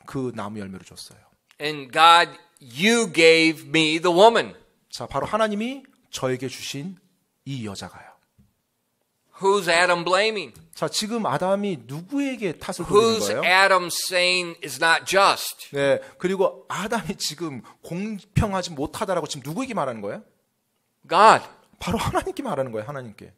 S2: 그 나무 열매를 줬어요.
S1: And God, you gave me the woman.
S2: 자, 바로 하나님이 저에게 주신 이 여자가요.
S1: Who's Adam blaming?
S2: 자, 지금 아담이 누구에게 탓을 돌리는
S1: Who's
S2: 거예요?
S1: Adam saying is not just?
S2: 네, 그리고 아담이 지금 공평하지 못하다라고 지금 누구에게 말하는 거예요?
S1: God.
S2: 바로 하나님께 말하는 거예요, 하나님께.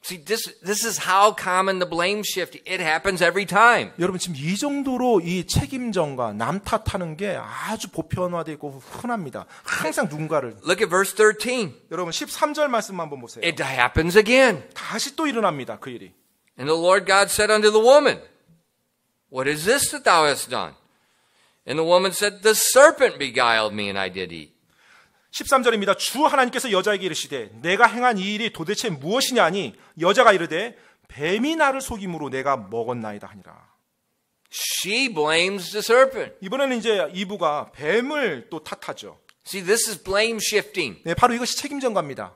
S1: See, this is how common the blame shift. It happens every time.
S2: 여러분 지금 이 정도로 이 책임전과 남 탓하는 게 아주 보편화되어 있고 흔합니다. 항상 누군가를.
S1: Look at verse 13.
S2: 여러분 13절 말씀 한번 보세요.
S1: It happens again.
S2: 다시 또 일어납니다, 그 일이.
S1: And the Lord God said unto the woman, What is this that thou hast done? And the woman said, The serpent beguiled me and I did eat.
S2: 13절입니다. 주 하나님께서 여자에게 이르시되 내가 행한 이 일이 도대체 무엇이냐니 여자가 이르되 뱀이 나를 속임으로 내가 먹었나이다 하니라.
S1: She blames the serpent.
S2: 이번에는 이제 이브가 뱀을 또 탓하죠.
S1: See, this is blame shifting.
S2: 네, 바로 이것이 책임전가입니다.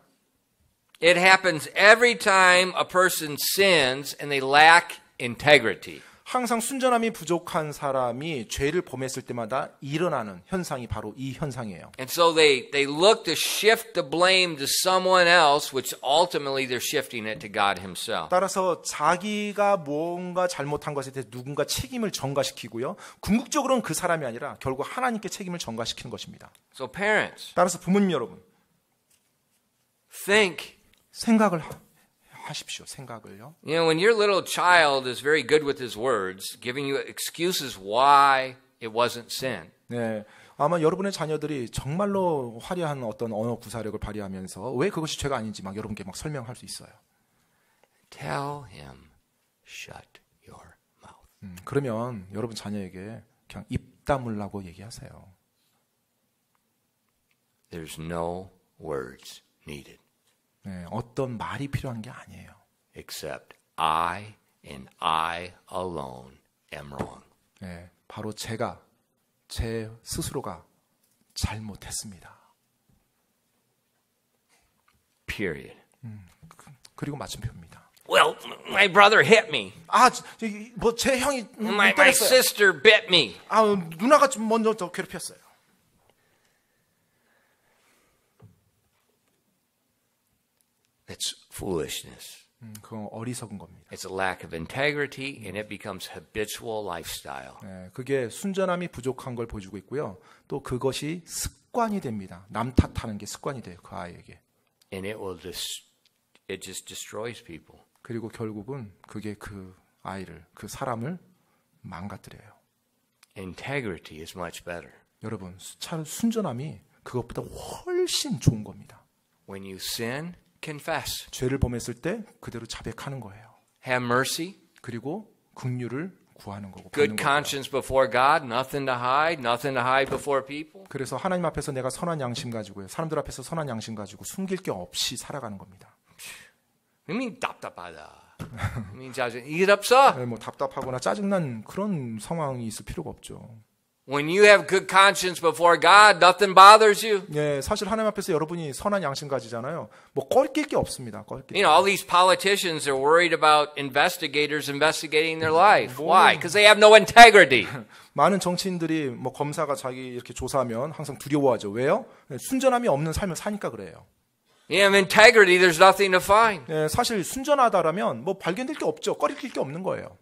S1: It happens every time a person sins and they lack integrity.
S2: 항상 순전함이 부족한 사람이 죄를 범했을 때마다 일어나는 현상이 바로 이 현상이에요.
S1: And so they look to shift the blame to someone else, which ultimately they're shifting it to God himself.
S2: 따라서 자기가 뭔가 잘못한 것에 대해 누군가 책임을 전가시키고요. 궁극적으로는 그 사람이 아니라 결국 하나님께 책임을 전가시키는 것입니다.
S1: So parents,
S2: 따라서 부모님 여러분,
S1: think.
S2: 생각을 하십시오. 생각을요.
S1: You know, when your little child is very good with his words, giving you excuses why it wasn't sin.
S2: 네, 아마 여러분의 자녀들이 정말로 화려한 어떤 언어 구사력을 발휘하면서 왜 그것이 죄가 아닌지 막 여러분께 막 설명할 수 있어요.
S1: Tell him, shut your mouth.
S2: 그러면 여러분 자녀에게 그냥 입 다물라고 얘기하세요.
S1: There's no words needed.
S2: 네, 어떤 말이 필요한 게 아니에요.
S1: Except I and I alone am wrong.
S2: 네, 바로 제가 제 스스로가 잘못했습니다.
S1: Period.
S2: 그리고 마침표입니다.
S1: Well, my brother hit me.
S2: 아, 뭐 제 형이
S1: My
S2: 때렸어요.
S1: sister bit me.
S2: 아, 누나가 좀 먼저 저 괴롭혔어요.
S1: That's foolishness.
S2: 그건 어리석은 겁니다.
S1: It's a lack of integrity, and it becomes habitual lifestyle.
S2: 네, 그게 순전함이 부족한 걸 보여주고 있고요. 또 그것이 습관이 됩니다. 남 탓하는 게 습관이 돼요. 그 아이에게.
S1: And it just destroys people.
S2: 그리고 결국은 그게 그 아이를, 그 사람을 망가뜨려요.
S1: Integrity is much better.
S2: 여러분, 순전함이 그것보다 훨씬 좋은 겁니다.
S1: When you sin, confess.
S2: 죄를 범했을 때 그대로 자백하는 거예요.
S1: Have mercy.
S2: 그리고 긍휼을 구하는 거고.
S1: Good
S2: 받는 거고요.
S1: conscience before God, nothing to hide before people.
S2: 그래서 하나님 앞에서 내가 선한 양심 가지고요. 사람들 앞에서 선한 양심 가지고 숨길 게 없이 살아가는 겁니다.
S1: I mean, 답답하다. I mean, 짜증. 이게 없어.
S2: 네, 뭐 답답하거나 짜증난 그런 상황이 있을 필요가 없죠.
S1: When you have good conscience before God, nothing bothers you.
S2: 예, 사실 하나님 앞에서 여러분이 선한 양심 가지잖아요. 뭐 꺾일 게 없습니다. 꺾일 게.
S1: You know, all these politicians are worried about investigators investigating their life. Why? Because they have no integrity.
S2: 많은 정치인들이 뭐 검사가 자기 이렇게 조사하면 항상 두려워하죠. 왜요? 순전함이 없는 삶을 사니까 그래요.
S1: You have integrity, there's nothing to find.
S2: 예, 사실 순전하다라면 뭐 발견될 게 없죠. 꺼리킬 게 없는 거예요.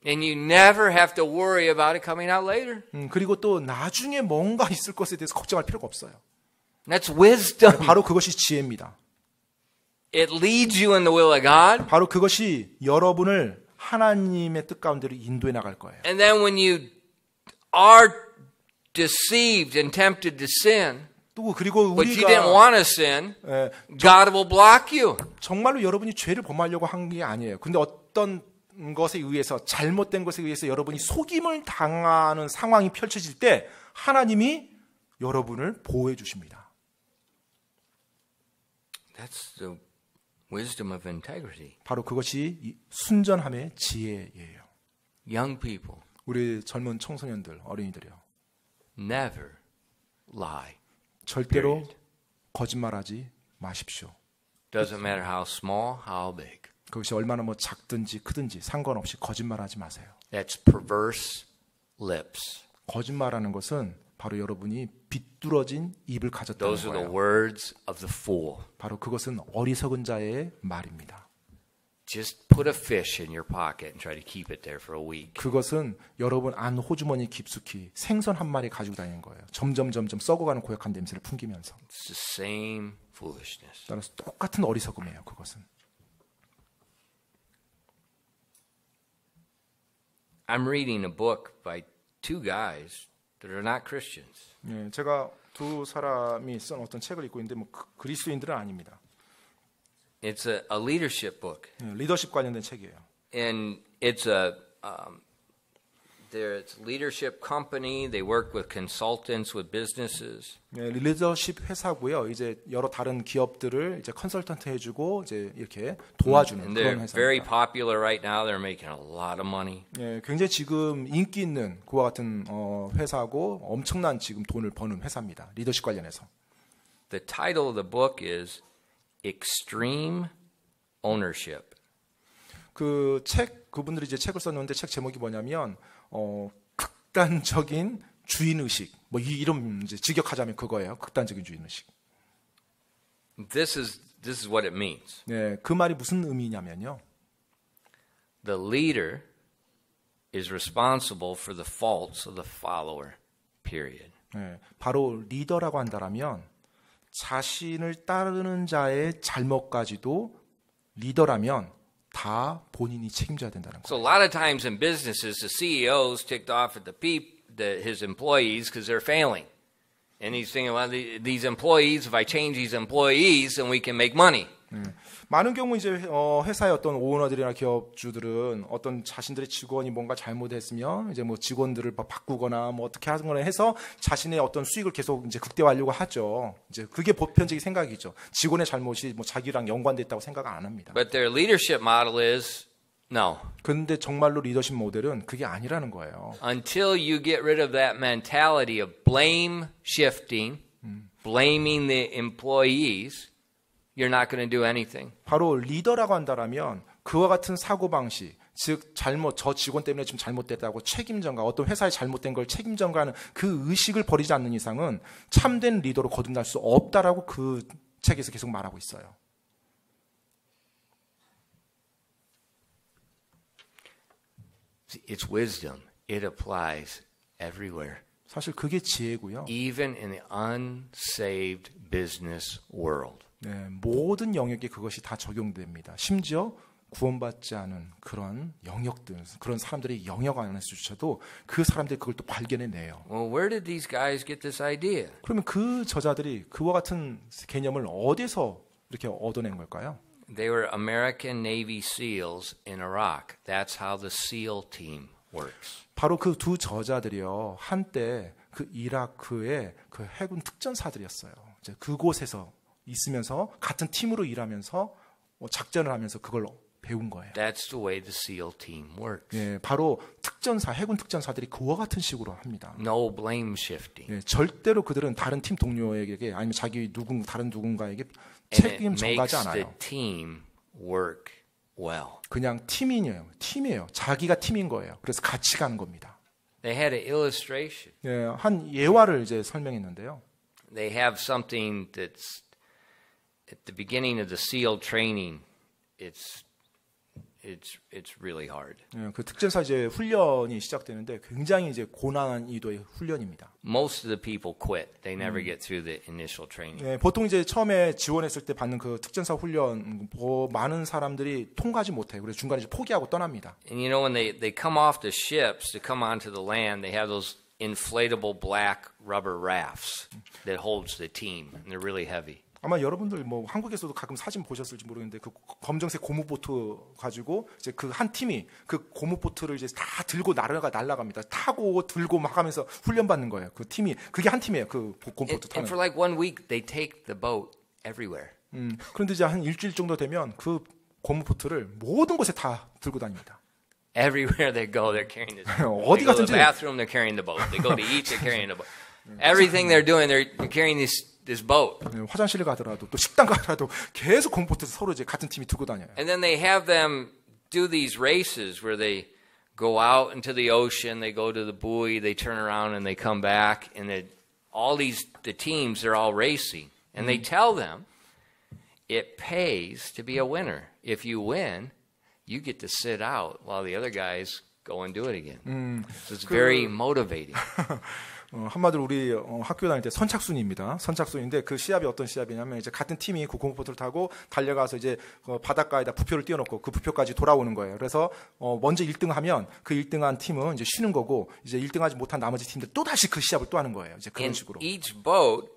S1: And you never have to worry about it coming out later.
S2: 그리고 또 나중에 뭔가 있을 것에 대해서 걱정할 필요가 없어요.
S1: That's wisdom.
S2: 바로 그것이 지혜입니다.
S1: It leads you in the will of God.
S2: 바로 그것이 여러분을 하나님의 뜻 가운데로 인도해 나갈 거예요.
S1: And then when you are deceived and tempted to sin,
S2: 또 그리고
S1: but you didn't
S2: 우리가
S1: want to sin,
S2: 예,
S1: God will block you.
S2: 정말로 여러분이 죄를 범하려고 한 게 아니에요. 근데 어떤 것에 의해서 잘못된 것에 의해서 여러분이 속임을 당하는 상황이 펼쳐질 때 하나님이 여러분을 보호해 주십니다.
S1: That's the wisdom of integrity.
S2: 바로 그것이 이 순전함의 지혜예요.
S1: Young people,
S2: 우리 젊은 청소년들, 어린이들이요.
S1: never lie.
S2: 절대로 거짓말하지 마십시오.
S1: Doesn't matter how small, how big.
S2: 그것이 얼마나 뭐 작든지 크든지 상관없이 거짓말하지 마세요.
S1: That's perverse lips.
S2: 거짓말하는 것은 바로 여러분이 비뚤어진 입을 가졌다는
S1: Those are the
S2: 거예요.
S1: words of the fool.
S2: 바로 그것은 어리석은 자의 말입니다.
S1: Just put a fish in your pocket and try to keep it there for a week.
S2: 그것은 여러분 안 호주머니 깊숙이 생선 한 마리 가지고 다니는 거예요. 점점 썩어가는 고약한 냄새를 풍기면서.
S1: It's the same foolishness.
S2: 따라서 똑같은 어리석음이에요. 그것은.
S1: I'm reading a book by two guys that are not Christians.
S2: 예, 제가 두 사람이 쓴 어떤 책을 읽고 있는데 뭐 그리스도인들은 아닙니다.
S1: It's a leadership book,
S2: 예, 리더십 관련된 책이에요.
S1: and it's it's leadership company. They work with consultants, with businesses.
S2: 예, 리더십 회사고요. 이제 여러 다른 기업들을 이제 컨설턴트 해주고 이제 이렇게 도와주는
S1: And
S2: 그런
S1: they're very
S2: 회사입니다.
S1: popular right now. They're making a lot of money.
S2: 예, 굉장히 지금 인기 있는 그와 같은 회사고 엄청난 지금 돈을 버는 회사입니다. 리더십 관련해서.
S1: The title of the book is Extreme Ownership.
S2: 그 책 그분들이 이제 책을 썼는데 책 제목이 뭐냐면 극단적인 주인 의식. 뭐 이름 이제 직역하자면 그거예요. 극단적인 주인 의식.
S1: This is what it means.
S2: 네, 그 말이 무슨 의미냐면요.
S1: The leader is responsible for the faults of the follower. Period.
S2: 네, 바로 리더라고 한다라면 자신을 따르는 자의 잘못까지도 리더라면 다 본인이 책임져야 된다는
S1: So
S2: 거예요.
S1: a lot of times in businesses, the CEO's ticked off at his employees because they're failing. And he's thinking, well, these employees, if I change these employees, then we can make money.
S2: 많은 경우 이제 회사의 어떤 오너들이나 기업주들은 어떤 자신들의 직원이 뭔가 잘못했으면 이제 뭐 직원들을 바꾸거나 뭐 어떻게 하거나 해서 자신의 어떤 수익을 계속 이제 극대화하려고 하죠. 이제 그게 보편적인 생각이죠. 직원의 잘못이 뭐 자기랑 연관돼 있다고 생각 안 합니다.
S1: But their leadership model is no.
S2: 그런데 정말로 리더십 모델은 그게 아니라는 거예요.
S1: Until you get rid of that mentality of blame shifting, blaming the employees, you're not going to do anything.
S2: 바로 리더라고 한다라면 그와 같은 사고방식, 즉 저 직원 때문에 지금 잘못됐다고 책임전가, 어떤 회사에 잘못된 걸 책임전가하는 그 의식을 버리지 않는 이상은 참된 리더로 거듭날 수 없다라고 그 책에서 계속 말하고 있어요.
S1: It's wisdom. It applies everywhere.
S2: 사실 그게 지혜고요.
S1: Even in the unsaved business world.
S2: 네, 모든 영역에 그것이 다 적용됩니다. 심지어 구원받지 않은 그런 영역들, 그런 사람들의 영역 안에서조차도 그 사람들이 그걸 또 발견해내요.
S1: Well, where did these guys get this idea?
S2: 그러면 그 저자들이 그와 같은 개념을 어디서 이렇게 얻어낸 걸까요?
S1: They were American Navy SEALs in Iraq. That's how the SEAL team works.
S2: 바로 그 두 저자들이요. 한때 그 이라크의 그 해군 특전사들이었어요. 이제 그곳에서 있으면서 같은 팀으로 일하면서 작전을 하면서 그걸 배운 거예요.
S1: That's the way the SEAL team works.
S2: 예, 바로 특전사, 해군 특전사들이 그와 같은 식으로 합니다.
S1: No blame shifting.
S2: 예, 절대로 그들은 다른 팀 동료에게 아니면 자기 다른 누군가에게
S1: And
S2: 책임
S1: it
S2: 전가하지
S1: makes the
S2: 않아요.
S1: team work well.
S2: 그냥 팀이에요. 자기가 팀인 거예요. 그래서 같이 가는 겁니다.
S1: They had an illustration.
S2: 예, 한 예화를 이제 설명했는데요.
S1: They have something that's at the beginning of the SEAL training. It's really hard.
S2: 예, 그 특전사 이제 훈련이 시작되는데 굉장히 이제 고난이도의 훈련입니다.
S1: Most of the people quit. They never get through the initial training.
S2: 예, 보통 이제 처음에 지원했을 때 받는 그 특전사 훈련 많은 사람들이 통과하지 못해요. 그래서 중간에 이제 포기하고 떠납니다.
S1: And you know when they come off the ships to come onto the land, they have those inflatable black rubber rafts that holds the team, and they're really heavy.
S2: 아마 여러분들 뭐 한국에서도 가끔 사진 보셨을지 모르겠는데 그 검정색 고무보트 가지고 이제 그 한 팀이 그 고무보트를 이제 다 들고 날아갑니다. 타고 들고 막 하면서 훈련 받는 거예요. 그 팀이 그게 한 팀이에요. 그 고무보트
S1: And for
S2: 타는.
S1: like 1 week, they take the boat everywhere.
S2: 그런데 이제 한 일주일 정도 되면 그 고무보트를 모든 곳에 다 들고 다닙니다.
S1: Everywhere they go, they're carrying this.
S2: 어디
S1: They go to
S2: 가든지.
S1: the bathroom, they're carrying the boat. They go to eat, they're carrying the boat. Everything they're doing, they're carrying this this boat.
S2: 화장실 가더라도 또 식당 가더라도 계속 공포트에서 서로 이제 같은 팀이 두고 다녀요.
S1: And then they have them do these races where they go out into the ocean, they go to the buoy, they turn around and they come back, and all the teams, they're all racing. And they tell them it pays to be a winner. If you win, you get to sit out while the other guys go and do it again. So it's very motivating.
S2: 한마디로 우리 학교 다닐 때 선착순입니다. 선착순인데 그 시합이 어떤 시합이냐면 이제 같은 팀이 그 공포트를 타고 달려가서 이제 바닷가에다 부표를 띄워놓고 그 부표까지 돌아오는 거예요. 그래서 먼저 1등하면 그 1등한 팀은 이제 쉬는 거고 이제 1등하지 못한 나머지 팀들 또 다시 그 시합을 또 하는 거예요. 이제 그런 식으로.
S1: Each boat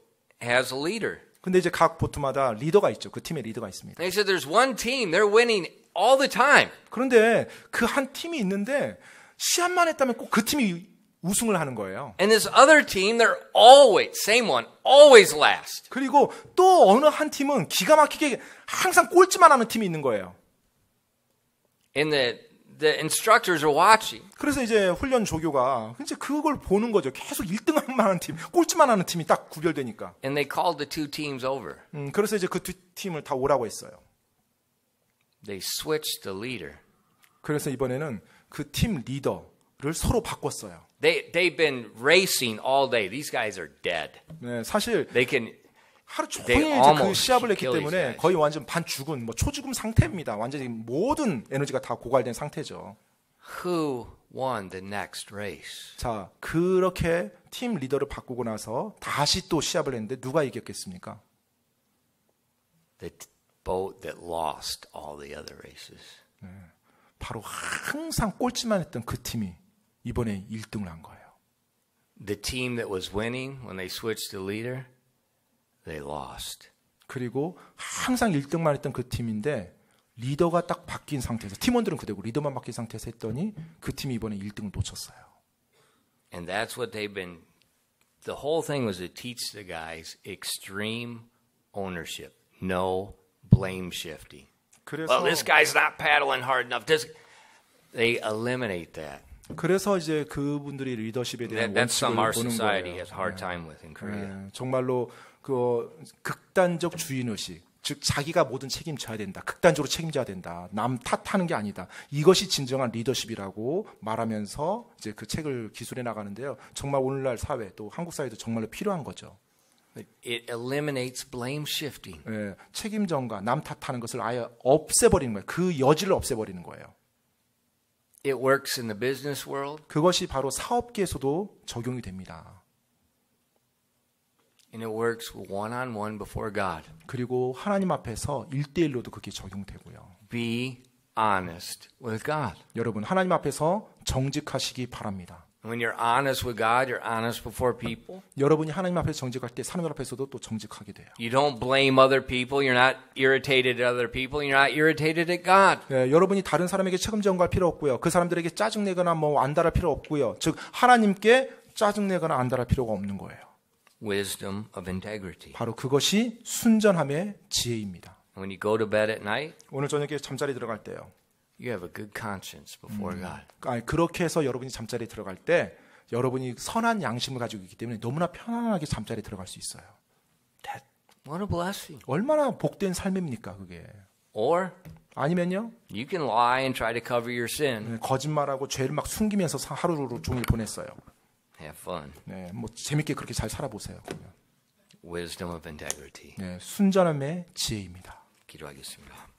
S1: has a leader.
S2: 근데 이제 각 보트마다 리더가 있죠. 그 팀의 리더가 있습니다.
S1: They said there's one team, they're winning all the time.
S2: 그런데 그 한 팀이 있는데 시합만 했다면 꼭 그 팀이 우승을 하는 거예요.
S1: And this other team, they're always, same one, always last.
S2: 그리고 또 어느 한 팀은 기가 막히게 항상 꼴찌만 하는 팀이 있는 거예요.
S1: And the instructors are watching.
S2: 그래서 이제 훈련 조교가 이제 그걸 보는 거죠. 계속 1등만 하는 팀, 꼴찌만 하는 팀이 딱 구별되니까.
S1: And they called the two teams over.
S2: 그래서 이제 그 두 팀을 다 오라고 했어요.
S1: They switched the leader.
S2: 그래서 이번에는 그 팀 리더를 서로 바꿨어요.
S1: They've been racing all day. These guys are dead.
S2: 네, 사실
S1: They can.
S2: 하루 종일
S1: They
S2: 이제 그
S1: almost
S2: 시합을 했기
S1: kill these
S2: 때문에
S1: guys.
S2: 거의 완전 반 죽은 뭐 초죽음 상태입니다. 완전히 모든 에너지가 다 고갈된 상태죠.
S1: Who won the next race?
S2: 자, 그렇게 팀 리더를 바꾸고 나서 다시 또 시합을 했는데 누가 이겼겠습니까?
S1: The boat that lost all the other races.
S2: 바로 항상 꼴찌만 했던 그 팀이 이번에 1등을 한 거예요.
S1: The team that was winning when they switched the leader, they lost.
S2: 그리고 항상 1등만 했던 그 팀인데 리더가 딱 바뀐 상태에서 팀원들은 그대로 리더만 바뀐 상태에서 했더니 그 팀이 이번에 1등을 놓쳤어요.
S1: And that's what they've been. The whole thing was to teach the guys extreme ownership, no blame shifting.
S2: 그래서
S1: Well, this guy's not paddling hard enough. They eliminate that.
S2: 그래서 이제 그분들이 리더십에 대한
S1: That's
S2: 원칙을
S1: something our
S2: 보는
S1: society
S2: 거예요.
S1: has a hard time with in Korea.
S2: 정말로 그 극단적 주인 의식, 즉 자기가 모든 책임져야 된다, 극단적으로 책임져야 된다, 남 탓하는 게 아니다. 이것이 진정한 리더십이라고 말하면서 이제 그 책을 기술해 나가는데요. 정말 오늘날 사회 또 한국 사회도 정말로 필요한 거죠.
S1: It eliminates blame shifting.
S2: 예, 책임전가, 남 탓하는 것을 아예 없애버리는 거예요. 그 여지를 없애버리는 거예요.
S1: It works in the business world.
S2: 그것이 바로 사업계에서도 적용이 됩니다.
S1: And it works one-on-one before God.
S2: 그리고 하나님 앞에서 1대1로도 그게 적용되고요.
S1: Be honest with God.
S2: 여러분, 하나님 앞에서 정직하시기 바랍니다.
S1: When you're honest with God, you're honest before people.
S2: 여러분이 하나님 앞에서 정직할 때 사람들 앞에서도 또 정직하게 돼요.
S1: You don't blame other people. You're not irritated at other people. You're not irritated at God.
S2: 네, 여러분이 다른 사람에게 책임 전가할 필요 없고요. 그 사람들에게 짜증내거나 뭐 안달할 필요 없고요. 즉 하나님께 짜증내거나 안달할 필요가 없는 거예요.
S1: Wisdom of integrity.
S2: 바로 그것이 순전함의 지혜입니다.
S1: When you go to bed at night,
S2: 오늘 저녁에 잠자리 들어갈 때요.
S1: you have a good conscience before God.
S2: 아니, 그렇게 해서 여러분이 잠자리에 들어갈 때 여러분이 선한 양심을 가지고 있기 때문에 너무나 편안하게 잠자리에 들어갈 수 있어요.
S1: What a blessing.
S2: 얼마나 복된 삶입니까 그게.
S1: Or
S2: 아니면요.
S1: you can lie and try to cover your sin.
S2: 거짓말하고 죄를 막 숨기면서 하루 종일 보냈어요.
S1: Have fun.
S2: 네, 뭐 재밌게 그렇게 잘 살아보세요. 그러면.
S1: Wisdom of integrity.
S2: 네, 순전함의 지혜입니다.
S1: 기도하겠습니다.